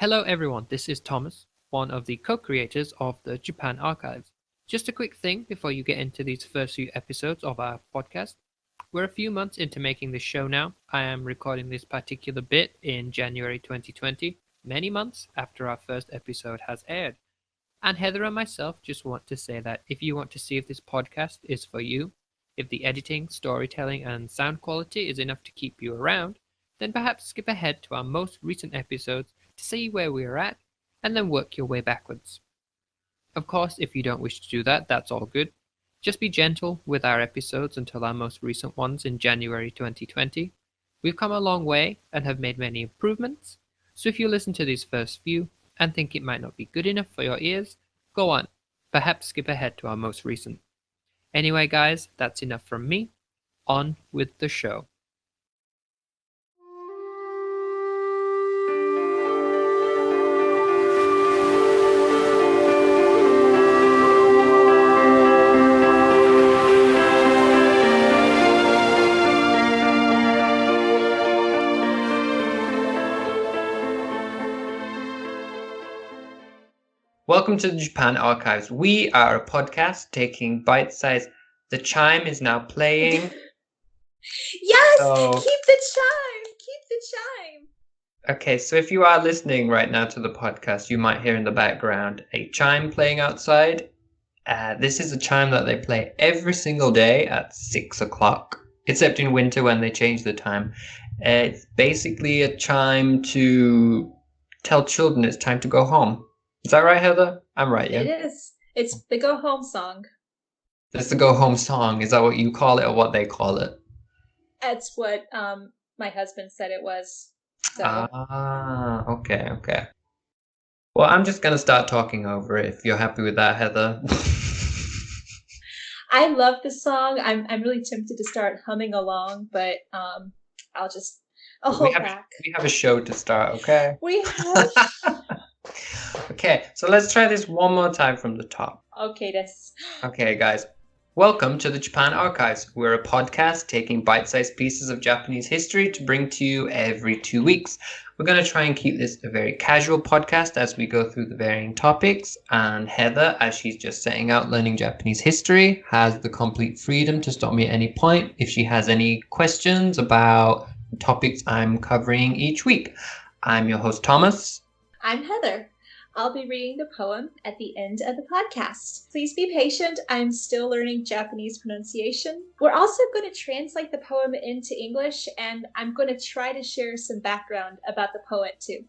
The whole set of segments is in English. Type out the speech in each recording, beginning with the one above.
Hello everyone, this is Thomas, one of the co-creators of the Japan Archives. Just a quick thing before you get into these first few episodes of our podcast. We're a few months into making this show now. I am recording this particular bit in January 2020, many months after our first episode has aired. And Heather and myself just want to say that if you want to see if this podcast is for you, if the editing, storytelling, and sound quality is enough to keep you around, then perhaps skip ahead to our most recent episodes to see where we are at, and then work your way backwards. Of course, if you don't wish to do that, that's all good. Just be gentle with our episodes until our most recent ones in January 2020. We've come a long way and have made many improvements, so if you listen to these first few and think it might not be good enough for your ears, go on. Perhaps skip ahead to our most recent. Anyway, guys, that's enough from me. On with the show. Welcome to the Japan Archives. We are a podcast taking bite-sized... The chime is now playing. Yes! Keep the chime! Keep the chime! Okay, so if you are listening right now to the podcast, you might hear in the background a chime playing outside. This is a chime that they play every single day at 6 o'clock, except in winter when they change the time. It's basically a chime to tell children it's time to go home. Is that right, Heather? I'm right, yeah? It is. It's the go home song. It's the go home song. Is that what you call it or what they call it? That's what my husband said it was. So. Okay. Well, I'm just going to start talking over it if you're happy with that, Heather. I love the song. I'm really tempted to start humming along, but I'll hold back. We have a show to start, okay? We have. Okay, so let's try this one more time from the top. Okay, guys. Welcome to the Japan Archives. We're a podcast taking bite-sized pieces of Japanese history to bring to you every 2 weeks. We're going to try and keep this a very casual podcast as we go through the varying topics. And Heather, as she's just setting out learning Japanese history, has the complete freedom to stop me at any point if she has any questions about the topics I'm covering each week. I'm your host, Thomas. I'm Heather. I'll be reading the poem at the end of the podcast. Please be patient. I'm still learning Japanese pronunciation. We're also going to translate the poem into English, and I'm going to try to share some background about the poet too.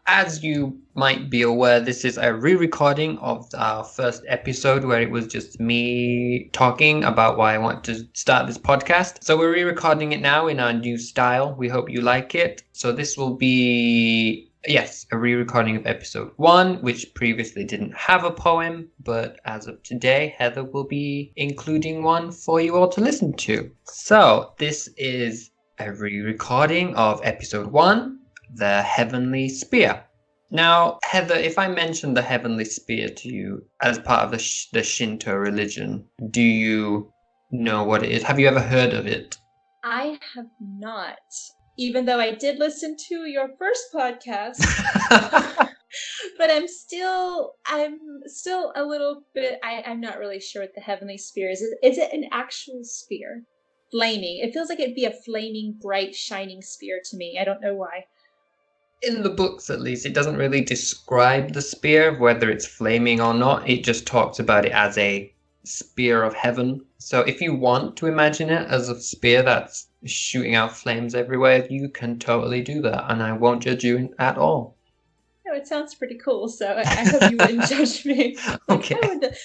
As you might be aware, this is a re-recording of our first episode where it was just me talking about why I want to start this podcast. So we're re-recording it now in our new style. We hope you like it. So this will be... Yes, a re-recording of episode 1, which previously didn't have a poem, but as of today, Heather will be including one for you all to listen to. So, this is a re-recording of episode 1, The Heavenly Spear. Now, Heather, if I mention the Heavenly Spear to you as part of the Shinto religion, do you know what it is? Have you ever heard of it? I have not. Even though I did listen to your first podcast, but I'm still a little bit, I'm not really sure what the heavenly spear is. Is it an actual spear? Flaming. It feels like it'd be a flaming, bright, shining spear to me. I don't know why. In the books, at least, it doesn't really describe the spear, whether it's flaming or not. It just talks about it as a spear of heaven. So if you want to imagine it as a spear that's shooting out flames everywhere, you can totally do that, and I won't judge you at all. No, it sounds pretty cool, so I hope you wouldn't judge me. Okay. The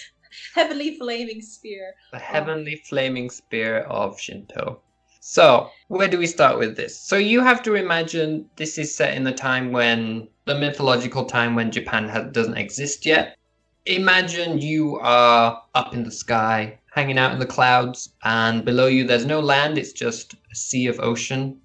heavenly flaming spear. The heavenly flaming spear of Shinto. So, where do we start with this? So you have to imagine this is set in the time when, the mythological time when Japan doesn't exist yet. Imagine you are up in the sky, hanging out in the clouds, and below you there's no land, it's just a sea of ocean.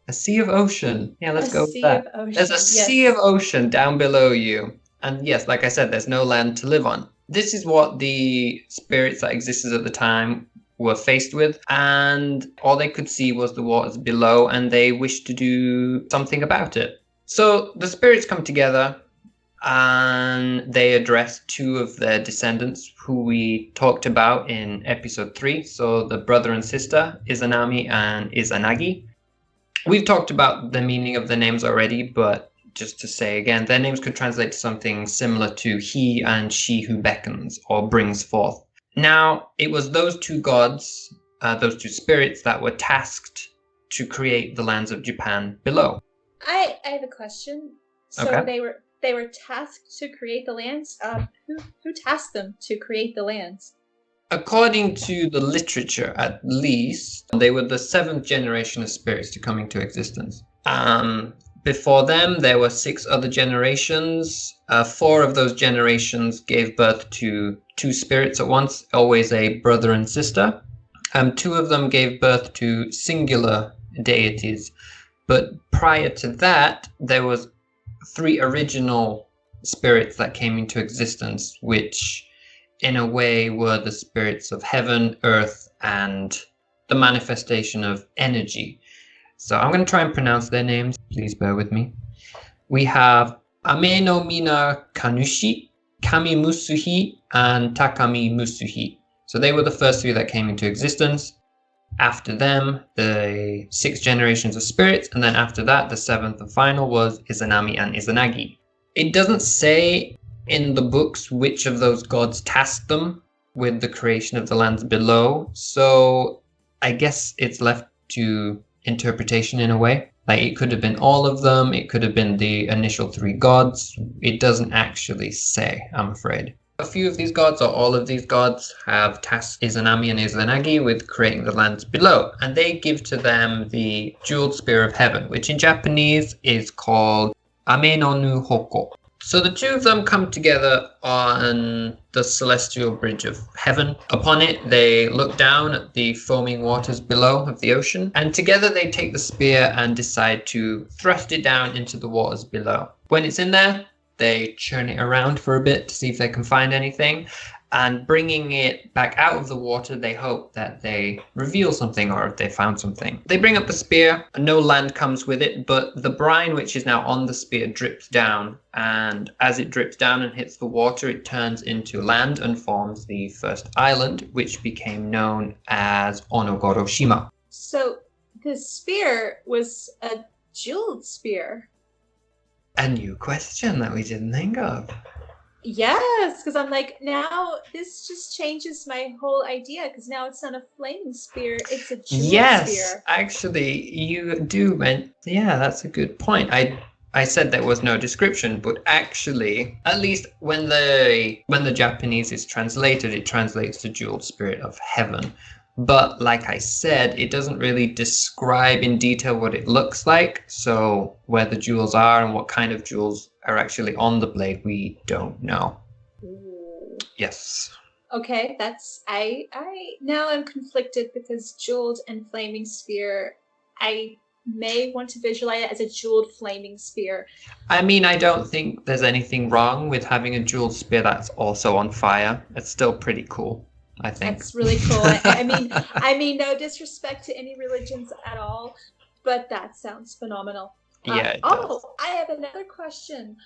A sea of ocean. Yeah, let's go with that. There's a sea of ocean down below you. And yes, like I said, there's no land to live on. This is what the spirits that existed at the time were faced with, and all they could see was the waters below, and they wished to do something about it. So the spirits come together and they address two of their descendants who we talked about in episode 3. So the brother and sister, Izanami and Izanagi. We've talked about the meaning of the names already, but just to say again, their names could translate to something similar to he and she who beckons or brings forth. Now, it was those two gods, those two spirits that were tasked to create the lands of Japan below. I have a question. So Okay. they were tasked to create the lands. Who tasked them to create the lands? According to the literature, at least, they were the 7th generation of spirits to come into existence. Before them, there were 6 other generations. 4 of those generations gave birth to 2 spirits at once, always a brother and sister. 2 of them gave birth to singular deities. But prior to that, there was 3 original spirits that came into existence, which in a way were the spirits of heaven, earth, and the manifestation of energy. So I'm going to try and pronounce their names. Please bear with me. We have Ame no Mina Kanushi, Kami Musuhi, and Takami Musuhi. So they were the first 3 that came into existence. After them, the 6 generations of spirits, and then after that, the 7th and final was Izanami and Izanagi. It doesn't say in the books which of those gods tasked them with the creation of the lands below, so I guess it's left to interpretation in a way. Like, it could have been all of them, it could have been the initial 3 gods. It doesn't actually say, I'm afraid. A few of these gods, or all of these gods, have tasked Izanami and Izanagi with creating the lands below, and they give to them the jeweled spear of heaven, which in Japanese is called Ame no nu Hoko. So the 2 of them come together on the celestial bridge of heaven. Upon it, they look down at the foaming waters below of the ocean, and together they take the spear and decide to thrust it down into the waters below. When it's in there, they churn it around for a bit to see if they can find anything, and bringing it back out of the water, they hope that they reveal something or if they found something. They bring up the spear, and no land comes with it, but the brine which is now on the spear drips down, and as it drips down and hits the water, it turns into land and forms the first island, which became known as Onogoroshima. So the spear was a jeweled spear. A new question that we didn't think of. Yes, because I'm like, now this just changes my whole idea, because now it's not a flaming spear, it's a jeweled spear. Yes, actually, you do. Yeah, that's a good point. I said there was no description, but actually, at least when the Japanese is translated, it translates to jeweled spirit of heaven. But like I said, it doesn't really describe in detail what it looks like. So where the jewels are and what kind of jewels are actually on the blade, we don't know. Ooh. Yes. Okay, that's I now I'm conflicted, because jeweled and flaming spear, I may want to visualize it as a jeweled flaming spear. I mean, I don't think there's anything wrong with having a jeweled spear that's also on fire. It's still pretty cool, I think. That's really cool. I mean, no disrespect to any religions at all, but that sounds phenomenal. Yeah, it does. I have another question.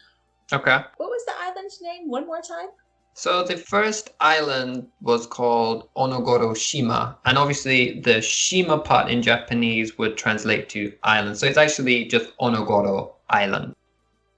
Okay. What was the island's name one more time? So the first island was called Onogoroshima, and obviously the Shima part in Japanese would translate to island. So it's actually just Onogoro Island.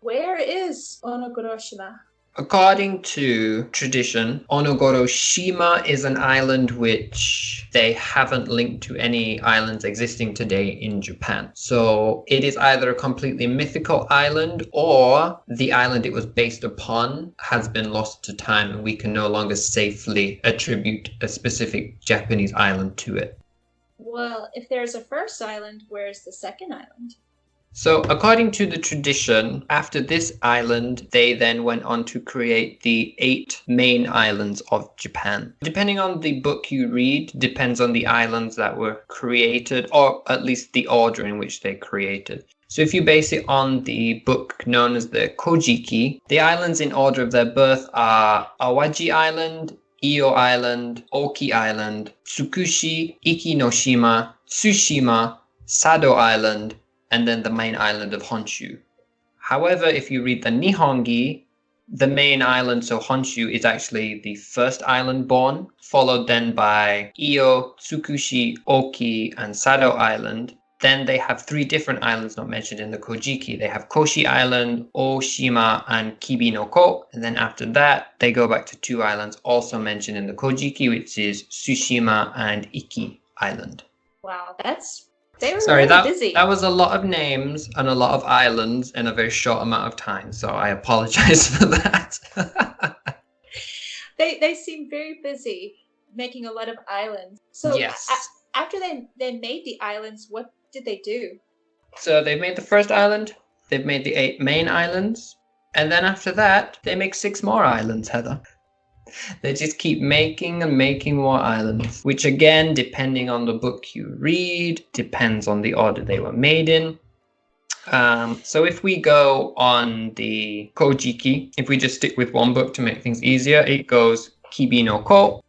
Where is Onogoroshima? According to tradition, Onogoroshima is an island which they haven't linked to any islands existing today in Japan. So it is either a completely mythical island, or the island it was based upon has been lost to time and we can no longer safely attribute a specific Japanese island to it. Well, if there's a first island, where's the second island? So according to the tradition, after this island, they then went on to create the 8 main islands of Japan. Depending on the book you read, depends on the islands that were created, or at least the order in which they created. So if you base it on the book known as the Kojiki, the islands in order of their birth are Awaji Island, Iyo Island, Oki Island, Tsukushi, Ikinoshima, Tsushima, Sado Island, and then the main island of Honshu. However, if you read the Nihongi, the main island, so Honshu, is actually the first island born, followed then by Iyo, Tsukushi, Oki, and Sado Island. Then they have 3 different islands not mentioned in the Kojiki. They have Koshi Island, Oshima, and Kibinoko. And then after that, they go back to 2 islands also mentioned in the Kojiki, which is Tsushima and Iki Island. Wow, they were really busy. That was a lot of names and a lot of islands in a very short amount of time. So I apologize for that. They seem very busy making a lot of islands. So yes. After they made the islands, what did they do? So they've made the first island. They've made the 8 main islands. And then after that, they make 6 more islands, Heather. They just keep making and making more islands, which again, depending on the book you read, depends on the order they were made in. So if we go on the Kojiki, if we just stick with one book to make things easier, it goes Kibi no Ko,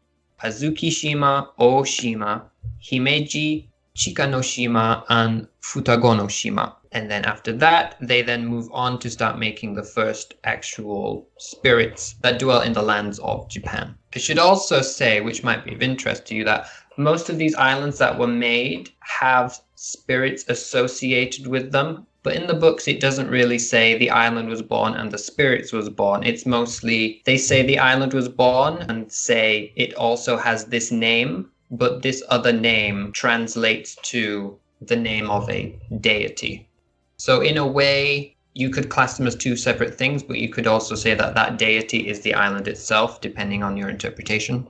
Azukishima, Oshima, Himeji, Chikanoshima, and Futagonoshima. And then after that, they then move on to start making the first actual spirits that dwell in the lands of Japan. I should also say, which might be of interest to you, that most of these islands that were made have spirits associated with them. But in the books, it doesn't really say the island was born and the spirits was born. It's mostly, they say the island was born and say it also has this name, but this other name translates to the name of a deity. So in a way, you could class them as 2 separate things, but you could also say that that deity is the island itself, depending on your interpretation.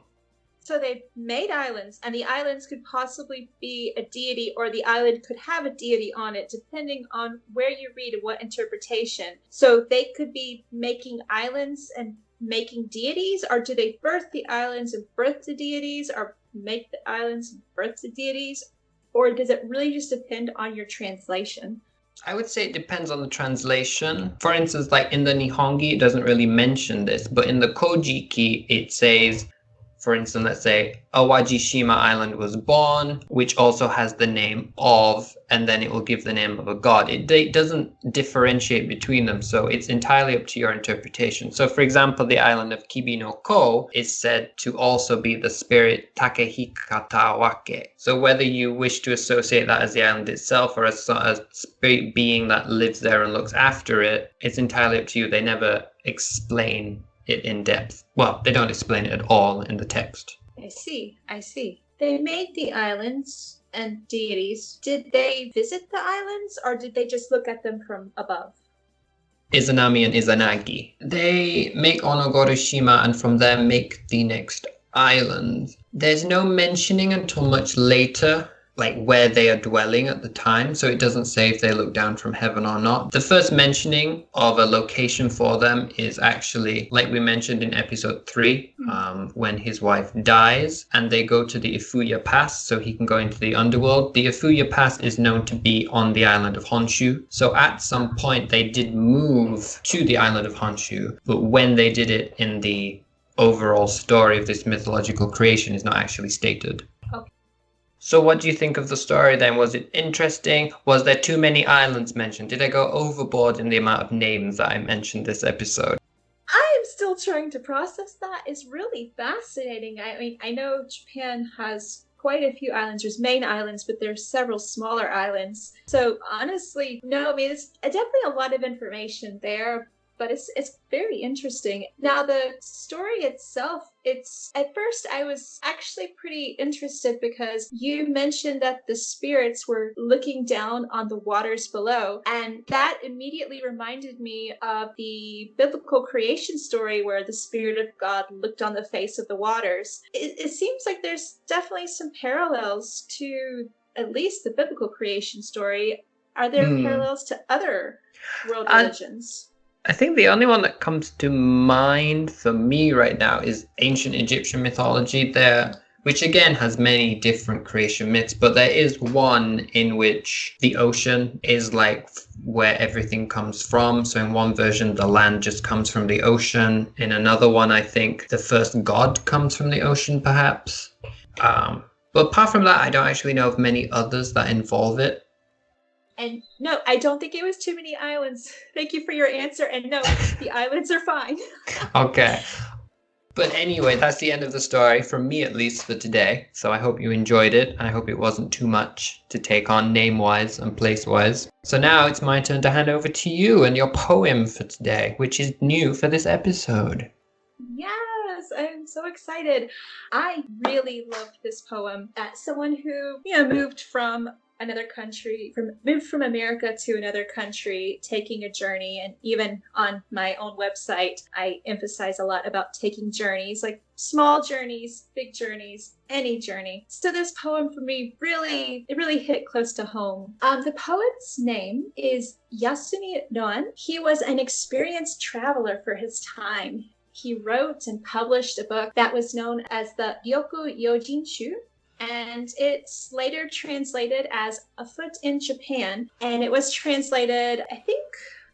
So they made islands, and the islands could possibly be a deity, or the island could have a deity on it, depending on where you read and what interpretation. So they could be making islands and making deities, or do they birth the islands and birth the deities, or make the islands and birth the deities? Or does it really just depend on your translation? I would say it depends on the translation. For instance, like in the Nihongi, it doesn't really mention this, but in the Kojiki, it says, for instance, let's say Awajishima Island was born, which also has the name of, and then it will give the name of a god. It doesn't differentiate between them, so it's entirely up to your interpretation. So, for example, the island of Kibinoko is said to also be the spirit Takehikatawake. So whether you wish to associate that as the island itself or as a spirit being that lives there and looks after it, it's entirely up to you. They never explain it in depth. Well, they don't explain it at all in the text. I see. They made the islands and deities. Did they visit the islands, or did they just look at them from above? Izanami and Izanagi. They make Onogoroshima and from there make the next island. There's no mentioning until much later, like where they are dwelling at the time, so it doesn't say if they look down from heaven or not. The first mentioning of a location for them is actually, like we mentioned in episode 3, when his wife dies and they go to the Ifuya Pass so he can go into the underworld. The Ifuya Pass is known to be on the island of Honshu, so at some point they did move to the island of Honshu, but when they did it in the overall story of this mythological creation is not actually stated. So what do you think of the story then? Was it interesting? Was there too many islands mentioned? Did I go overboard in the amount of names that I mentioned this episode? I am still trying to process that. It's really fascinating. I mean, I know Japan has quite a few islands. There's main islands, but there's several smaller islands. So honestly, no, I mean, it's definitely a lot of information there, but it's very interesting. Now, the story itself, at first I was actually pretty interested because you mentioned that the spirits were looking down on the waters below, and that immediately reminded me of the biblical creation story where the Spirit of God looked on the face of the waters. It seems like there's definitely some parallels to at least the biblical creation story. Are there parallels to other world religions? I think the only one that comes to mind for me right now is ancient Egyptian mythology there, which again has many different creation myths, but there is one in which the ocean is like where everything comes from. So in one version, the land just comes from the ocean. In another one, I think the first god comes from the ocean, perhaps. But apart from that, I don't actually know of many others that involve it. And no, I don't think it was too many islands. Thank you for your answer. And no, the islands are fine. Okay. But anyway, that's the end of the story, from me at least, for today. So I hope you enjoyed it. I hope it wasn't too much to take on name-wise and place-wise. So now it's my turn to hand over to you and your poem for today, which is new for this episode. Yes, I'm so excited. I really loved this poem. As someone who, moved from another country, moved from America to another country, taking a journey, and even on my own website, I emphasize a lot about taking journeys, like small journeys, big journeys, any journey. So this poem for me really hit close to home. The poet's name is Yasumi Roan. He was an experienced traveler for his time. He wrote and published a book that was known as the Ryoku Yojinshu, and it's later translated as Afoot in Japan, and it was translated, I think,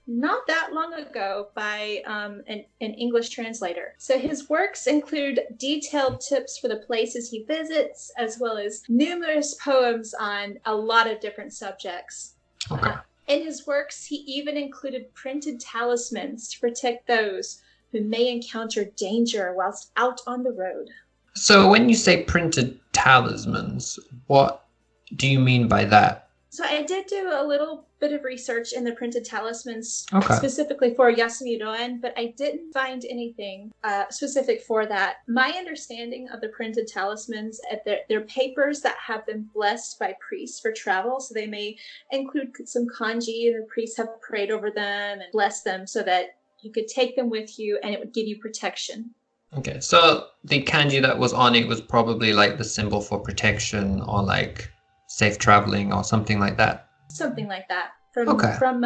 not that long ago by an English translator. So his works include detailed tips for the places he visits, as well as numerous poems on a lot of different subjects. Okay. In his works, he even included printed talismans to protect those who may encounter danger whilst out on the road. So when you say printed talismans, what do you mean by that? So I did do a little bit of research in the printed talismans, Okay. specifically for Yasumi Roan, but I didn't find anything specific for that. My understanding of the printed talismans, they're papers that have been blessed by priests for travel. So they may include some kanji, and the priests have prayed over them and blessed them so that you could take them with you and it would give you protection. Okay, so the kanji that was on it was probably like the symbol for protection or like safe traveling or something like that. Something like that from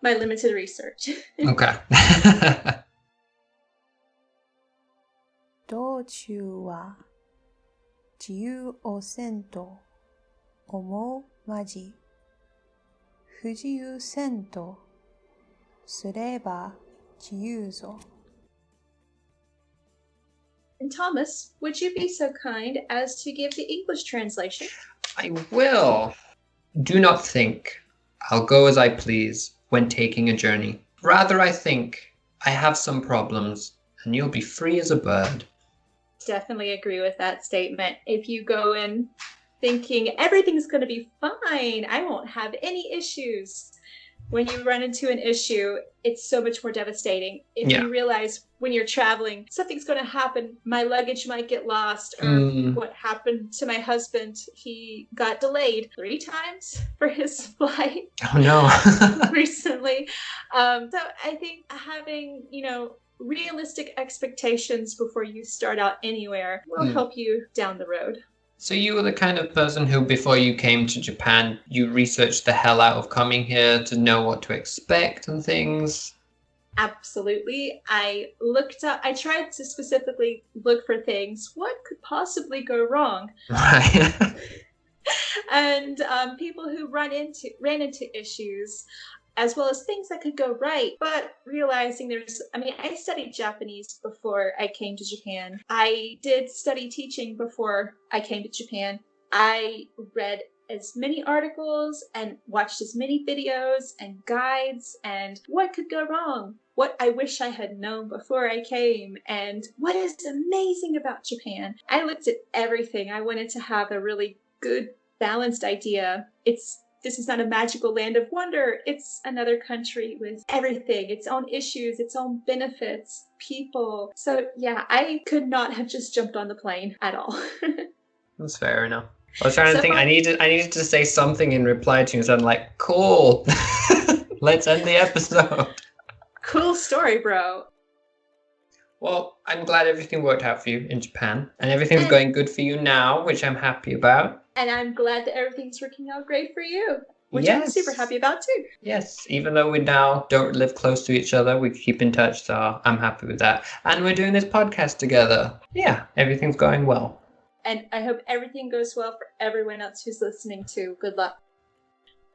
my limited research. Okay. 道中は自由をせんと思うまじ不自由せんとすれば自由ぞ。 And Thomas, would you be so kind as to give the English translation? I will. Do not think I'll go as I please when taking a journey. Rather, I think I have some problems and you'll be free as a bird. Definitely agree with that statement. If you go in thinking everything's going to be fine, I won't have any issues. When you run into an issue, it's so much more devastating. If you realize when you're traveling, something's going to happen. My luggage might get lost, or what happened to my husband. He got delayed 3 times for his flight. Oh no. Recently. So I think having, realistic expectations before you start out anywhere will help you down the road. So you were the kind of person who, before you came to Japan, you researched the hell out of coming here to know what to expect and things? Absolutely. I tried to specifically look for things. What could possibly go wrong? Right. And people who ran into issues, as well as things that could go right, but realizing I studied Japanese before I came to Japan. I did study teaching before I came to Japan. I read as many articles and watched as many videos and guides, and what could go wrong? What I wish I had known before I came, and what is amazing about Japan. I looked at everything. I wanted to have a really good, balanced idea. This is not a magical land of wonder. It's another country with everything, its own issues, its own benefits, people. So yeah, I could not have just jumped on the plane at all. That's fair enough. I was trying to think. I needed to say something in reply to you, so I'm like, cool. Let's end the episode. Cool story, bro. Well, I'm glad everything worked out for you in Japan, and everything's going good for you now, which I'm happy about. And I'm glad that everything's working out great for you, which I'm super happy about too. Yes, even though we now don't live close to each other, we keep in touch, so I'm happy with that. And we're doing this podcast together. Yeah, everything's going well. And I hope everything goes well for everyone else who's listening too. Good luck.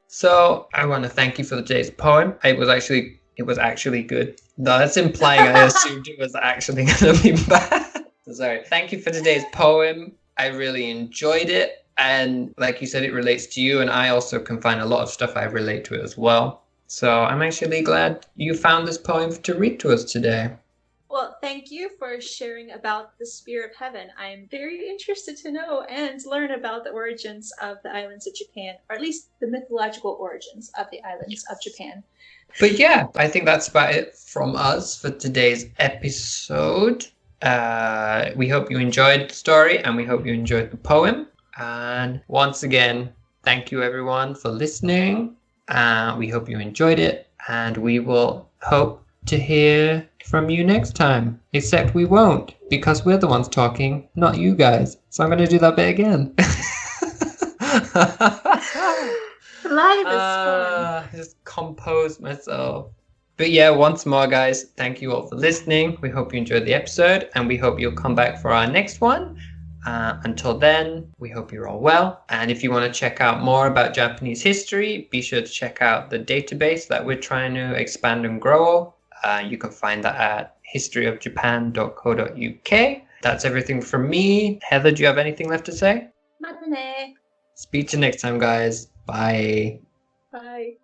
So I want to thank you for today's poem. It was actually good. No, that's implying I assumed it was actually going to be bad. Sorry. Thank you for today's poem. I really enjoyed it. And like you said, it relates to you, and I also can find a lot of stuff I relate to it as well. So I'm actually glad you found this poem to read to us today. Well, thank you for sharing about the Spear of Heaven. I'm very interested to know and learn about the origins of the islands of Japan, or at least the mythological origins of the islands of Japan. But yeah, I think that's about it from us for today's episode. We hope you enjoyed the story, and we hope you enjoyed the poem. And once again, thank you everyone for listening. We hope you enjoyed it, and we will hope to hear from you next time. Except we won't, because we're the ones talking, not you guys. So I'm going to do that bit again. Live is fun. Just compose myself. But yeah, once more, guys, thank you all for listening. We hope you enjoyed the episode, and we hope you'll come back for our next one. Until then, we hope you're all well. And if you want to check out more about Japanese history, be sure to check out the database that we're trying to expand and grow. You can find that at historyofjapan.co.uk. That's everything from me. Heather, do you have anything left to say? Matane. Speak to you next time, guys. Bye. Bye.